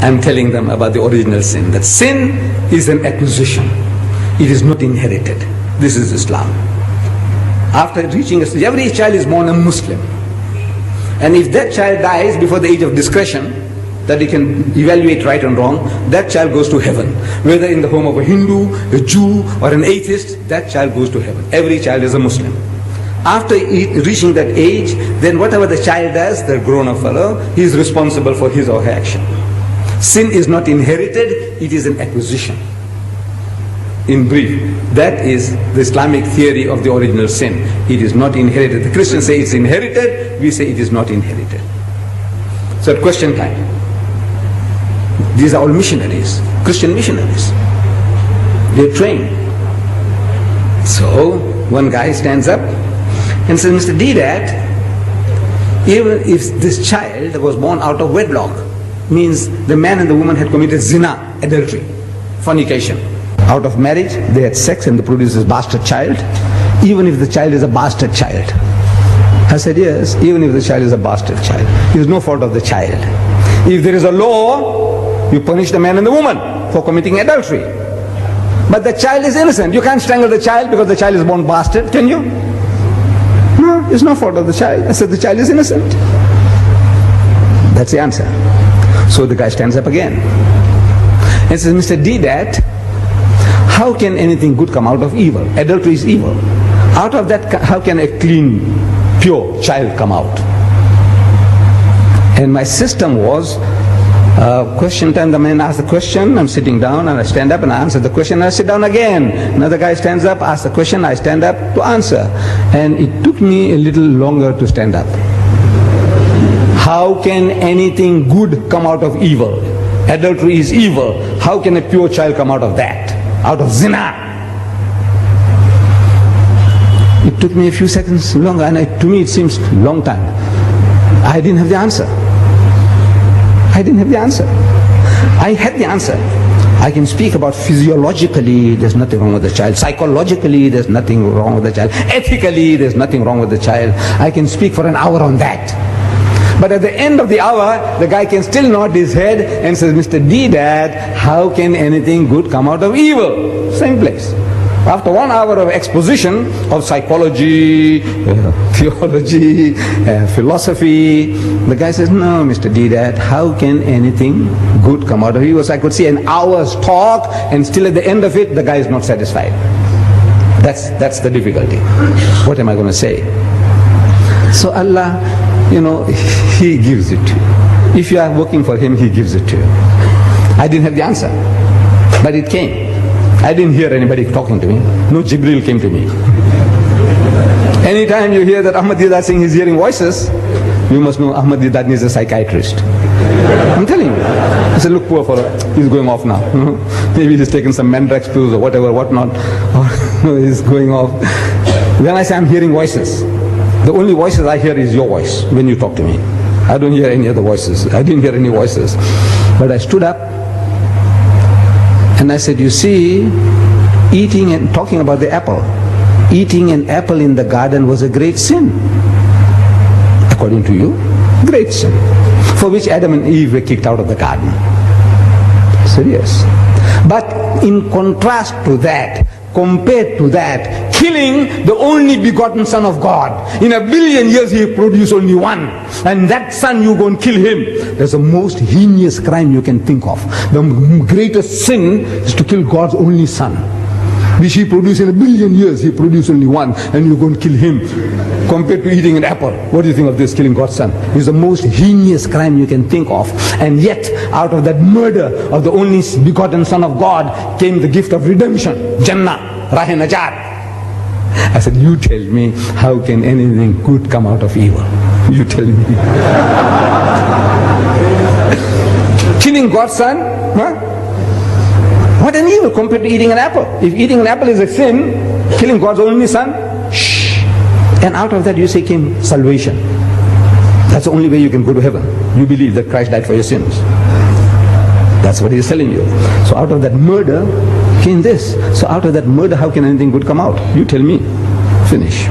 I'm telling them about the original sin. That sin is an acquisition. It is not inherited. This is Islam. After reaching a stage, every child is born a Muslim. And if that child dies before the age of discretion, that he can evaluate right and wrong, that child goes to heaven. Whether in the home of a Hindu, a Jew, or an atheist, that child goes to heaven. Every child is a Muslim. After reaching that age, then whatever the child does, the grown-up fellow, he is responsible for his or her action. Sin is not inherited, it is an acquisition. In brief, that is the Islamic theory of the original sin. It is not inherited. The Christians say it's inherited, we say it is not inherited. So at question time, these are all missionaries, Christian missionaries. They're trained. So one guy stands up and says, Mr. Deedat, even if this child was born out of wedlock, means the man and the woman had committed zina, adultery, fornication. Out of marriage, they had sex and they produced this bastard child. Even if the child is a bastard child. I said, yes, even if the child is a bastard child. It is no fault of the child. If there is a law, you punish the man and the woman for committing adultery. But the child is innocent. You can't strangle the child because the child is born bastard, can you? No, it's no fault of the child. I said, the child is innocent. That's the answer. So the guy stands up again and says, Mr. Deedat, how can anything good come out of evil? Adultery is evil. Out of that, how can a clean, pure child come out? And my system was, question time, the man asks the question, I'm sitting down and I stand up and I answer the question and I sit down again. Another guy stands up, asks the question, I stand up to answer. And it took me a little longer to stand up. How can anything good come out of evil? Adultery is evil. How can a pure child come out of that? Out of zina? It took me a few seconds longer, and to me it seems long time. I didn't have the answer. I didn't have the answer. I had the answer. I can speak about physiologically, there's nothing wrong with the child. Psychologically, there's nothing wrong with the child. Ethically, there's nothing wrong with the child. I can speak for an hour on that. But at the end of the hour, the guy can still nod his head and says, Mr. Deedat, how can anything good come out of evil? Same place. After 1 hour of exposition of psychology, theology, philosophy, the guy says, no, Mr. Deedat, how can anything good come out of evil? So I could see an hour's talk, and still at the end of it, the guy is not satisfied. That's the difficulty. What am I going to say? So Allah, He gives it to you. If you are working for Him, He gives it to you. I didn't have the answer, but it came. I didn't hear anybody talking to me. No Jibreel came to me. Anytime you hear that Ahmad Deedat saying he's hearing voices, you must know Ahmad Deedat needs a psychiatrist. I'm telling you. I said, look, poor fellow, he's going off now. Maybe he's taken some Mandrax pills or whatever, whatnot. Or he's going off. When I say I'm hearing voices, the only voices I hear is your voice when you talk to me. I don't hear any other voices. I didn't hear any voices. But I stood up and I said, you see, eating and talking about the apple, eating an apple in the garden was a great sin. According to you, great sin. For which Adam and Eve were kicked out of the garden. I said, yes. But in contrast to that, compared to that, killing the only begotten Son of God. In 1 billion years He produced only one. And that son, you go and kill him. That's the most heinous crime you can think of. The greatest sin is to kill God's only Son, which He produced in 1 billion years. He produced only one, and you go and kill him. Compared to eating an apple, what do you think of this, killing God's Son? It's the most heinous crime you can think of. And yet, out of that murder of the only begotten Son of God came the gift of redemption, Jannah, Rahe Najat. I said, you tell me, how can anything good come out of evil? You tell me. Killing God's Son? Huh? What an evil compared to eating an apple. If eating an apple is a sin, killing God's only Son, shh. And out of that you say came salvation. That's the only way you can go to heaven. You believe that Christ died for your sins. That's what He is telling you. So out of that murder came this. So out of that murder, how can anything good come out? You tell me. Finish.